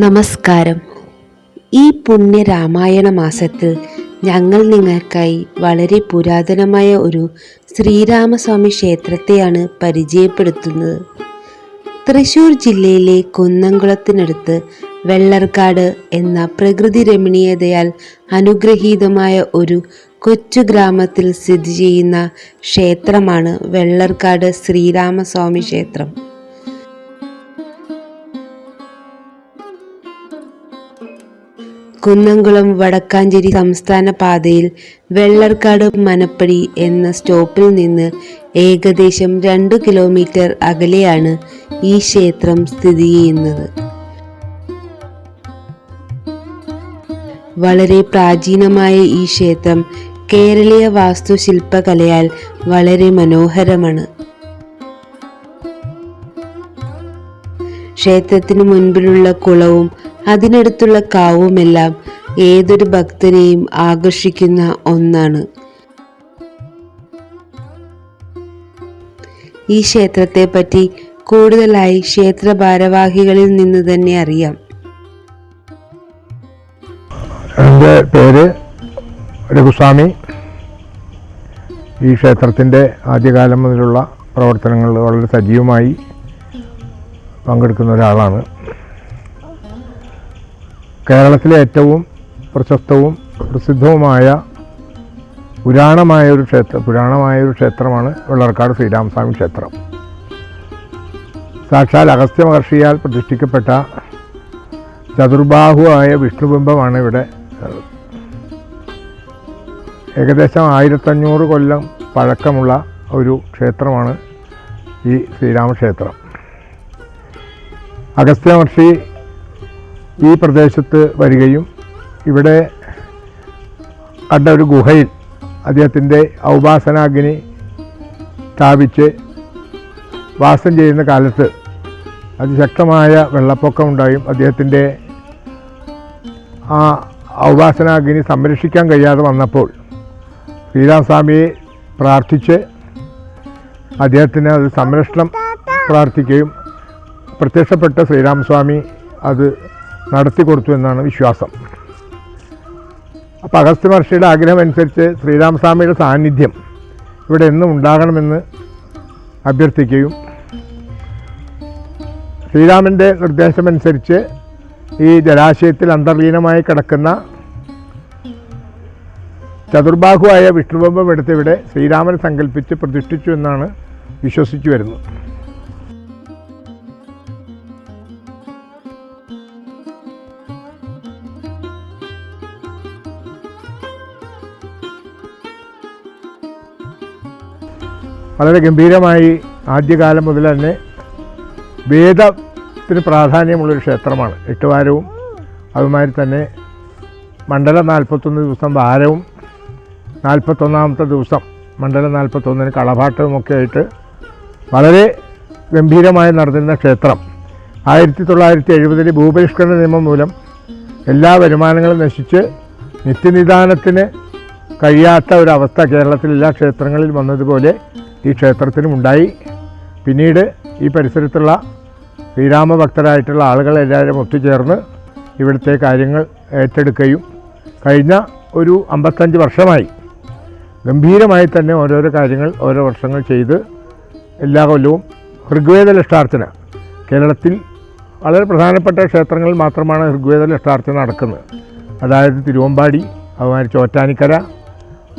നമസ്കാരം. ഈ പുണ്യ രാമായണ മാസത്തിൽ ഞങ്ങൾ നിങ്ങൾക്കായി വളരെ പുരാതനമായ ഒരു ശ്രീരാമസ്വാമി ക്ഷേത്രത്തെയാണ് പരിചയപ്പെടുത്തുന്നത്. തൃശ്ശൂർ ജില്ലയിലെ കുന്നംകുളത്തിനടുത്ത് വെള്ളർക്കാട് എന്ന പ്രകൃതി രമണീയതയാൽ അനുഗ്രഹീതമായ ഒരു കൊച്ചു ഗ്രാമത്തിൽ സ്ഥിതി ചെയ്യുന്ന ക്ഷേത്രമാണ് വെള്ളർക്കാട് ശ്രീരാമസ്വാമി ക്ഷേത്രം. കുന്നംകുളം വടക്കാഞ്ചേരി സംസ്ഥാന പാതയിൽ വെള്ളർക്കാട് മനപ്പടി എന്ന സ്റ്റോപ്പിൽ നിന്ന് ഏകദേശം 2 കിലോമീറ്റർ അകലെയാണ് ഈ ക്ഷേത്രം സ്ഥിതി ചെയ്യുന്നത്. വളരെ പ്രാചീനമായ ഈ ക്ഷേത്രം കേരളീയ വാസ്തുശില്പകലയാൽ വളരെ മനോഹരമാണ്. ക്ഷേത്രത്തിന് മുൻപിലുള്ള കുളവും അതിനടുത്തുള്ള കാവുമെല്ലാം ഏതൊരു ഭക്തനെയും ആകർഷിക്കുന്ന ഒന്നാണ്. ഈ ക്ഷേത്രത്തെ പറ്റി കൂടുതലായി ക്ഷേത്ര ഭാരവാഹികളിൽ നിന്ന് തന്നെ അറിയാം. എൻ്റെ പേര് രഘുസ്വാമി. ഈ ക്ഷേത്രത്തിൻ്റെ ആദ്യകാലം മുതലുള്ള പ്രവർത്തനങ്ങളിൽ വളരെ സജീവമായി പങ്കെടുക്കുന്ന ഒരാളാണ്. കേരളത്തിലെ ഏറ്റവും പ്രശസ്തവും പ്രസിദ്ധവുമായ പുരാണമായ ഒരു ക്ഷേത്രമാണ് വെള്ളർക്കാട് ശ്രീരാമസ്വാമി ക്ഷേത്രം. സാക്ഷാൽ അഗസ്ത്യ മഹർഷിയാൽ പ്രതിഷ്ഠിക്കപ്പെട്ട ചതുർബാഹുവായ വിഷ്ണുബിംബമാണ് ഇവിടെ. ഏകദേശം 1500 കൊല്ലം പഴക്കമുള്ള ഒരു ക്ഷേത്രമാണ് ഈ ശ്രീരാമക്ഷേത്രം. അഗസ്ത്യ മഹർഷി ഈ പ്രദേശത്ത് വരികയും ഇവിടെ കണ്ട ഒരു ഗുഹയിൽ അദ്ദേഹത്തിൻ്റെ ഔപാസനാഗ്നി സ്ഥാപിച്ച് വാസം ചെയ്യുന്ന കാലത്ത് അതിശക്തമായ വെള്ളപ്പൊക്കമുണ്ടായും അദ്ദേഹത്തിൻ്റെ ആ ഔപാസനാഗ്നി സംരക്ഷിക്കാൻ കഴിയാതെ വന്നപ്പോൾ ശ്രീരാമസ്വാമിയെ പ്രാർത്ഥിച്ച് അദ്ദേഹത്തിന് അത് സംരക്ഷണം പ്രാർത്ഥിക്കുകയും പ്രത്യക്ഷപ്പെട്ട ശ്രീരാമസ്വാമി അത് നടത്തി കൊടുത്തു എന്നാണ് വിശ്വാസം. അപ്പോൾ അഗസ്ത്യ മഹർഷിയുടെ ആഗ്രഹമനുസരിച്ച് ശ്രീരാമസ്വാമിയുടെ സാന്നിധ്യം ഇവിടെ എന്നും ഉണ്ടാകണമെന്ന് അഭ്യർത്ഥിക്കുകയും ശ്രീരാമൻ്റെ നിർദ്ദേശമനുസരിച്ച് ഈ ജലാശയത്തിൽ അന്തർലീനമായി കിടക്കുന്ന ചതുർബാഹുവായ വിഷ്ണുബിംബം എടുത്തിവിടെ ശ്രീരാമനെ സങ്കല്പിച്ച് പ്രതിഷ്ഠിച്ചു എന്നാണ് വിശ്വസിച്ചു വരുന്നത്. വളരെ ഗംഭീരമായി ആദ്യകാലം മുതൽ തന്നെ വേദത്തിന് പ്രാധാന്യമുള്ളൊരു ക്ഷേത്രമാണ്. 8 വാരവും അതുമാതിരി തന്നെ മണ്ഡലം 41 ദിവസം വാരവും 41ാമത്തെ ദിവസം മണ്ഡലം 41 കളഭാട്ടവുമൊക്കെ ആയിട്ട് വളരെ ഗംഭീരമായി നടന്നിരുന്ന ക്ഷേത്രം 1970 ഭൂപരിഷ്കരണ നിയമം മൂലം എല്ലാ വരുമാനങ്ങളും നശിച്ച് നിത്യനിദാനത്തിന് കഴിയാത്ത ഒരവസ്ഥ കേരളത്തിൽ എല്ലാ ക്ഷേത്രങ്ങളിൽ വന്നതുപോലെ ഈ ക്ഷേത്രത്തിനും ഉണ്ടായി. പിന്നീട് ഈ പരിസരത്തുള്ള ശ്രീരാമഭക്തരായിട്ടുള്ള ആളുകളെല്ലാവരും ഒത്തുചേർന്ന് ഇവിടുത്തെ കാര്യങ്ങൾ ഏറ്റെടുക്കുകയും കഴിഞ്ഞ ഒരു 55 വർഷമായി ഗംഭീരമായി തന്നെ ഓരോരോ കാര്യങ്ങൾ ഓരോ വർഷങ്ങൾ ചെയ്ത് എല്ലാ കൊല്ലവും ഋഗ്വേദ ലക്ഷാർച്ചന, കേരളത്തിൽ വളരെ പ്രധാനപ്പെട്ട ക്ഷേത്രങ്ങളിൽ മാത്രമാണ് ഋഗ്വേദ ലക്ഷാർച്ചന നടക്കുന്നത്. അതായത് തിരുവമ്പാടി, അതുമാതിരി ചോറ്റാനിക്കര,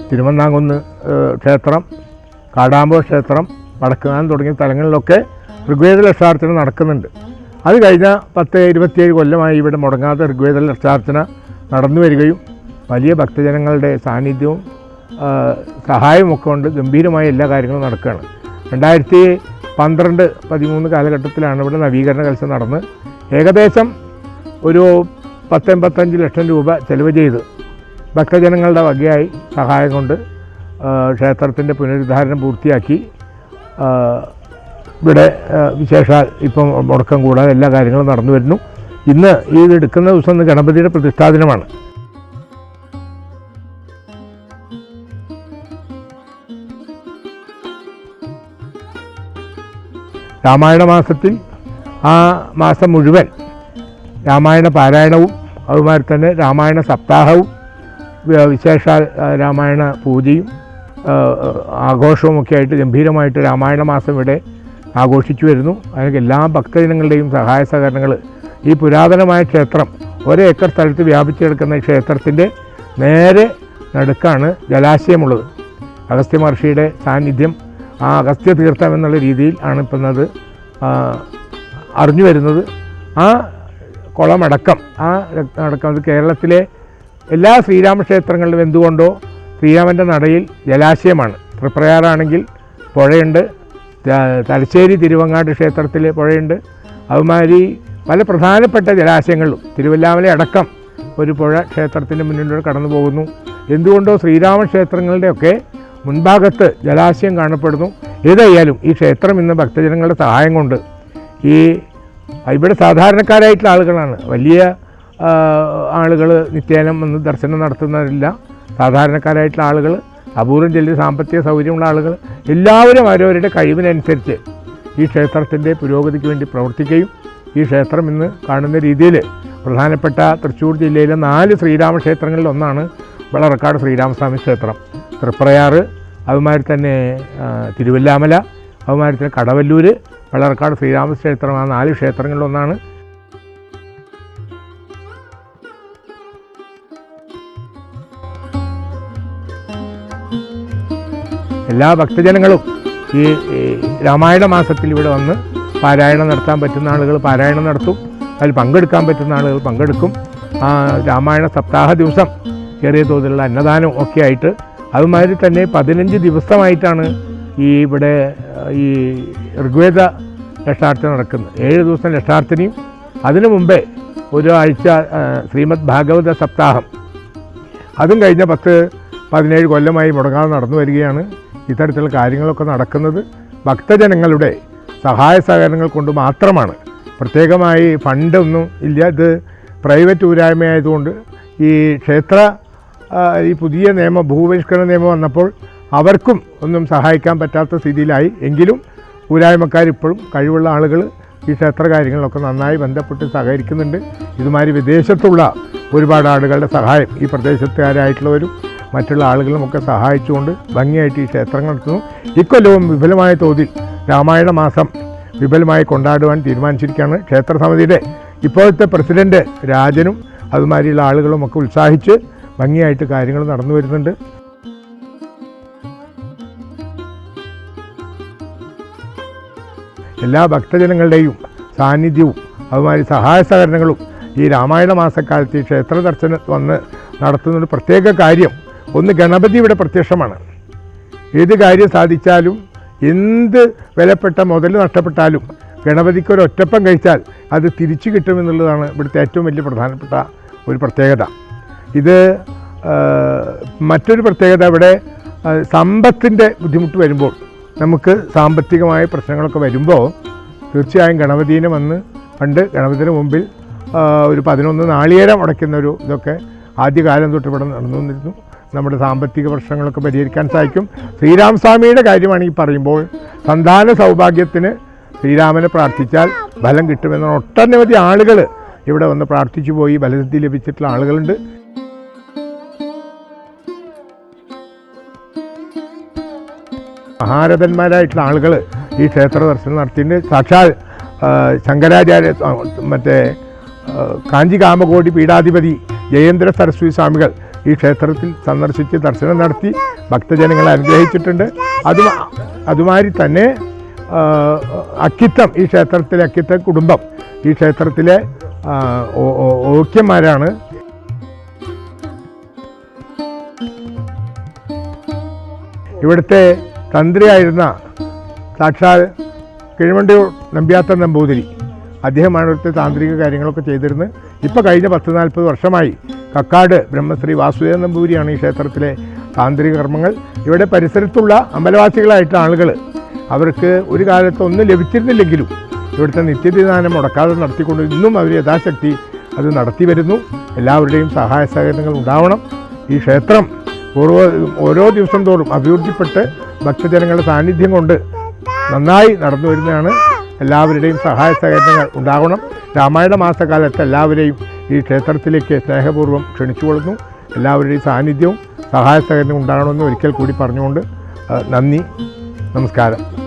തിരുവന്നാങ്കുന്ന് ക്ഷേത്രം, കാടാമ്പോ ക്ഷേത്രം, വടക്കുന്നാൻ തുടങ്ങിയ സ്ഥലങ്ങളിലൊക്കെ ഋഗ്വേദ ലക്ഷാർച്ചന നടക്കുന്നുണ്ട്. അത് കഴിഞ്ഞ 10-27 കൊല്ലമായി ഇവിടെ മുടങ്ങാതെ ഋഗ്വേദ ലക്ഷാർച്ചന നടന്നു വരികയും വലിയ ഭക്തജനങ്ങളുടെ സാന്നിധ്യവും സഹായവുമൊക്കെ കൊണ്ട് ഗംഭീരമായ എല്ലാ കാര്യങ്ങളും നടക്കുകയാണ്. 2012-13 കാലഘട്ടത്തിലാണ് ഇവിടെ നവീകരണ കലശം നടന്ന് ഏകദേശം ഒരു 10-85 ലക്ഷം രൂപ ചെലവ് ചെയ്ത് ഭക്തജനങ്ങളുടെ വകയായി സഹായം കൊണ്ട് ക്ഷേത്രത്തിൻ്റെ പുനരുദ്ധാരണം പൂർത്തിയാക്കി ഇവിടെ വിശേഷാൽ ഇപ്പം മുടക്കം കൂടാതെ എല്ലാ കാര്യങ്ങളും നടന്നു വരുന്നു. ഇന്ന് ഇത് എടുക്കുന്ന ദിവസം ഗണപതിയുടെ പ്രതിഷ്ഠാ ദിനമാണ്. രാമായണ മാസത്തിൽ ആ മാസം മുഴുവൻ രാമായണ പാരായണവും അതുമാതിരി തന്നെ രാമായണ സപ്താഹവും വിശേഷാൽ രാമായണ പൂജയും ആഘോഷവുമൊക്കെ ആയിട്ട് ഗംഭീരമായിട്ട് രാമായണ മാസം ഇവിടെ ആഘോഷിച്ചു വരുന്നു. അതിന് എല്ലാ ഭക്തജനങ്ങളുടെയും സഹായ സഹകരണങ്ങൾ ഈ പുരാതനമായ ക്ഷേത്രം ഒരേക്കർ സ്ഥലത്ത് വ്യാപിച്ചു കിടക്കുന്ന ക്ഷേത്രത്തിൻ്റെ നേരെ നടുക്കാണ് ജലാശയമുള്ളത്. അഗസ്ത്യ മഹർഷിയുടെ സാന്നിധ്യം ആ അഗസ്ത്യ തീർത്ഥം എന്നുള്ള രീതിയിൽ ആണ് ഇപ്പം അത് അറിഞ്ഞു വരുന്നത്. ആ കുളമടക്കം അത് കേരളത്തിലെ എല്ലാ ശ്രീരാമക്ഷേത്രങ്ങളിലും എന്തുകൊണ്ടോ ശ്രീരാമൻ്റെ നടയിൽ ജലാശയമാണ്. തൃപ്രയാറാണെങ്കിൽ പുഴയുണ്ട്, തലശ്ശേരി തിരുവങ്ങാട് ക്ഷേത്രത്തിൽ പുഴയുണ്ട്, അതുമാതിരി പല പ്രധാനപ്പെട്ട ജലാശയങ്ങളിലും തിരുവല്ലാമല അടക്കം ഒരു പുഴ ക്ഷേത്രത്തിൻ്റെ മുന്നിലൂടെ കടന്നു പോകുന്നു. എന്തുകൊണ്ടോ ശ്രീരാമക്ഷേത്രങ്ങളുടെയൊക്കെ മുൻഭാഗത്ത് ജലാശയം കാണപ്പെടുന്നു. ഏതായാലും ഈ ക്ഷേത്രം ഇന്ന് ഭക്തജനങ്ങളുടെ സഹായം കൊണ്ട് ഇവിടെ സാധാരണക്കാരായിട്ടുള്ള ആളുകളാണ്, വലിയ ആളുകൾ നിത്യേനം വന്ന് ദർശനം നടത്തുന്നവരില്ല. സാധാരണക്കാരായിട്ടുള്ള ആളുകൾ, അപൂർവം ചില സാമ്പത്തിക സൗകര്യമുള്ള ആളുകൾ എല്ലാവരും അവരവരുടെ കഴിവിനനുസരിച്ച് ഈ ക്ഷേത്രത്തിൻ്റെ പുരോഗതിക്ക് വേണ്ടി പ്രവർത്തിക്കുകയും ഈ ക്ഷേത്രം ഇന്ന് കാണുന്ന രീതിയിൽ പ്രധാനപ്പെട്ട തൃശ്ശൂർ ജില്ലയിലെ 4 ശ്രീരാമക്ഷേത്രങ്ങളിൽ ഒന്നാണ് വളറക്കാട് ശ്രീരാമസ്വാമി ക്ഷേത്രം. തൃപ്രയാറ്, അതുമാതിരി തന്നെ തിരുവല്ലാമല, അതുമാതിരി തന്നെ കടവല്ലൂർ, വളറക്കാട് ശ്രീരാമക്ഷേത്രം, ആ 4 ക്ഷേത്രങ്ങളിലൊന്നാണ്. എല്ലാ ഭക്തജനങ്ങളും ഈ രാമായണ മാസത്തിൽ ഇവിടെ വന്ന് പാരായണം നടത്താൻ പറ്റുന്ന ആളുകൾ പാരായണം നടത്തും, അതിൽ പങ്കെടുക്കാൻ പറ്റുന്ന ആളുകൾ പങ്കെടുക്കും. രാമായണ സപ്താഹ ദിവസം ചെറിയ തോതിലുള്ള അന്നദാനം ഒക്കെ ആയിട്ട്, അതുമാതിരി തന്നെ 15 ദിവസമായിട്ടാണ് ഇവിടെ ഈ ഋഗ്വേദ ലക്ഷാർത്ഥന നടക്കുന്നത്. 7 ദിവസം ലക്ഷാർത്ഥനയും അതിനു മുമ്പേ ഒരാഴ്ച ശ്രീമദ് ഭാഗവത സപ്താഹം, അതും കഴിഞ്ഞ 10-17 കൊല്ലമായി മുടങ്ങാതെ നടന്നു വരികയാണ്. ഇത്തരത്തിലുള്ള കാര്യങ്ങളൊക്കെ നടക്കുന്നത് ഭക്തജനങ്ങളുടെ സഹായ സഹകരണങ്ങൾ കൊണ്ട് മാത്രമാണ്. പ്രത്യേകമായി ഫണ്ടൊന്നും ഇല്ല. ഇത് പ്രൈവറ്റ് ഊരായ്മയായതുകൊണ്ട് ഈ ക്ഷേത്ര ഈ പുതിയ നിയമം, ഭൂപരിഷ്കരണ നിയമം വന്നപ്പോൾ അവർക്കും ഒന്നും സഹായിക്കാൻ പറ്റാത്ത സ്ഥിതിയിലായി. എങ്കിലും ഊരായ്മക്കാരിപ്പോഴും കഴിവുള്ള ആളുകൾ ഈ ക്ഷേത്ര കാര്യങ്ങളിലൊക്കെ നന്നായി ബന്ധപ്പെട്ട് സഹകരിക്കുന്നുണ്ട്. ഇതുമാതിരി വിദേശത്തുള്ള ഒരുപാട് ആളുകളുടെ സഹായം ഈ പ്രദേശത്തുകാരായിട്ടുള്ളവരും മറ്റുള്ള ആളുകളുമൊക്കെ സഹായിച്ചുകൊണ്ട് ഭംഗിയായിട്ട് ഈ ക്ഷേത്രങ്ങൾ നടത്തുന്നു. ഇക്കൊല്ലവും വിപുലമായ തോതിൽ രാമായണ മാസം വിപുലമായി കൊണ്ടാടുവാൻ തീരുമാനിച്ചിരിക്കുകയാണ്. ക്ഷേത്ര സമിതിയുടെ ഇപ്പോഴത്തെ പ്രസിഡന്റ് രാജനും അതുമാതിരിയുള്ള ആളുകളും ഒക്കെ ഉത്സാഹിച്ച് ഭംഗിയായിട്ട് കാര്യങ്ങൾ നടന്നു വരുന്നുണ്ട്. എല്ലാ ഭക്തജനങ്ങളുടെയും സാന്നിധ്യവും അതുമാതിരി സഹായ സഹകരണങ്ങളും ഈ രാമായണ മാസക്കാലത്ത് ക്ഷേത്ര ദർശനം വന്ന് നടത്തുന്നൊരു പ്രത്യേക കാര്യം, ഒന്ന് ഗണപതി ഇവിടെ പ്രത്യക്ഷമാണ്. ഏത് കാര്യം സാധിച്ചാലും എന്ത് വിലപ്പെട്ട മുതൽ നഷ്ടപ്പെട്ടാലും ഗണപതിക്ക് ഒരു ഒറ്റപ്പം കഴിച്ചാൽ അത് തിരിച്ചു കിട്ടുമെന്നുള്ളതാണ് ഇവിടുത്തെ ഏറ്റവും വലിയ പ്രധാനപ്പെട്ട ഒരു പ്രത്യേകത. ഇത് മറ്റൊരു പ്രത്യേകത, ഇവിടെ സമ്പത്തിൻ്റെ ബുദ്ധിമുട്ട് വരുമ്പോൾ, നമുക്ക് സാമ്പത്തികമായ പ്രശ്നങ്ങളൊക്കെ വരുമ്പോൾ തീർച്ചയായും ഗണപതിനെ വന്ന് പണ്ട് ഗണപതിന് മുമ്പിൽ ഒരു 11 നാളികേരം അടയ്ക്കുന്നൊരു ഇതൊക്കെ ആദ്യകാലം തൊട്ട് ഇവിടെ നടന്നു വന്നിരുന്നു. നമ്മുടെ സാമ്പത്തിക പ്രശ്നങ്ങളൊക്കെ പരിഹരിക്കാൻ സാധിക്കും. ശ്രീരാമസ്വാമിയുടെ കാര്യമാണ് ഈ പറയുമ്പോൾ, സന്താന സൗഭാഗ്യത്തിന് ശ്രീരാമനെ പ്രാർത്ഥിച്ചാൽ ഫലം കിട്ടുമെന്ന ഒട്ടനവധി ആളുകൾ ഇവിടെ വന്ന് പ്രാർത്ഥിച്ചു പോയി ഫലസിദ്ധി ലഭിച്ചിട്ടുള്ള ആളുകളുണ്ട്. മഹാരഥന്മാരായിട്ടുള്ള ആളുകൾ ഈ ക്ഷേത്ര ദർശനം നടത്തിയിട്ടുണ്ട്. സാക്ഷാൽ ശങ്കരാചാര്യ, മറ്റേ കാഞ്ചി കാമകോടി പീഠാധിപതി ജയേന്ദ്ര സരസ്വതി സ്വാമികൾ ഈ ക്ഷേത്രത്തിൽ സന്ദർശിച്ച് ദർശനം നടത്തി ഭക്തജനങ്ങളെ അനുഗ്രഹിച്ചിട്ടുണ്ട്. അതുമാതിരി തന്നെ അക്കിത്തം, ഈ ക്ഷേത്രത്തിലെ അക്കിത്തം കുടുംബം ഈ ക്ഷേത്രത്തിലെ ഓക്യന്മാരാണ്. ഇവിടുത്തെ തന്ത്രിയായിരുന്ന സാക്ഷാൽ കിഴവണ്ടിയൂർ നമ്പ്യാത്തൻ നമ്പൂതിരി, അദ്ദേഹമാണ് ഇവിടുത്തെ താന്ത്രിക കാര്യങ്ങളൊക്കെ ചെയ്തിരുന്നത്. ഇപ്പോൾ കഴിഞ്ഞ 10-40 വർഷമായി കക്കാട് ബ്രഹ്മശ്രീ വാസുദേവൻ നമ്പൂതിരിയാണ് ഈ ക്ഷേത്രത്തിലെ താന്ത്രിക കർമ്മങ്ങൾ. ഇവിടെ പരിസരത്തുള്ള അമ്പലവാസികളായിട്ടുള്ള ആളുകൾ, അവർക്ക് ഒരു കാലത്ത് ഒന്നും ലഭിച്ചിരുന്നില്ലെങ്കിലും ഇവിടുത്തെ നിത്യദാനം മുടക്കാതെ നടത്തിക്കൊണ്ട് ഇന്നും അവർ യഥാശക്തി അത് നടത്തി വരുന്നു. എല്ലാവരുടെയും സഹായ സഹകരണങ്ങൾ ഉണ്ടാവണം. ഈ ക്ഷേത്രം ഓരോ ദിവസം തോറും അഭിവൃദ്ധിപ്പെട്ട് ഭക്തജനങ്ങളുടെ സാന്നിധ്യം കൊണ്ട് നന്നായി നടന്നു വരുന്നതാണ്. എല്ലാവരുടെയും സഹായ സഹകരണങ്ങൾ ഉണ്ടാകണം. രാമായണ മാസക്കാലത്ത് എല്ലാവരെയും ഈ ക്ഷേത്രത്തിലേക്ക് സ്നേഹപൂർവ്വം ക്ഷണിച്ചുകൊള്ളുന്നു. എല്ലാവരുടെയും സാന്നിധ്യവും സഹായ സഹകരണവും ഉണ്ടാകണമെന്ന് ഒരിക്കൽ കൂടി പറഞ്ഞുകൊണ്ട് നന്ദി, നമസ്കാരം.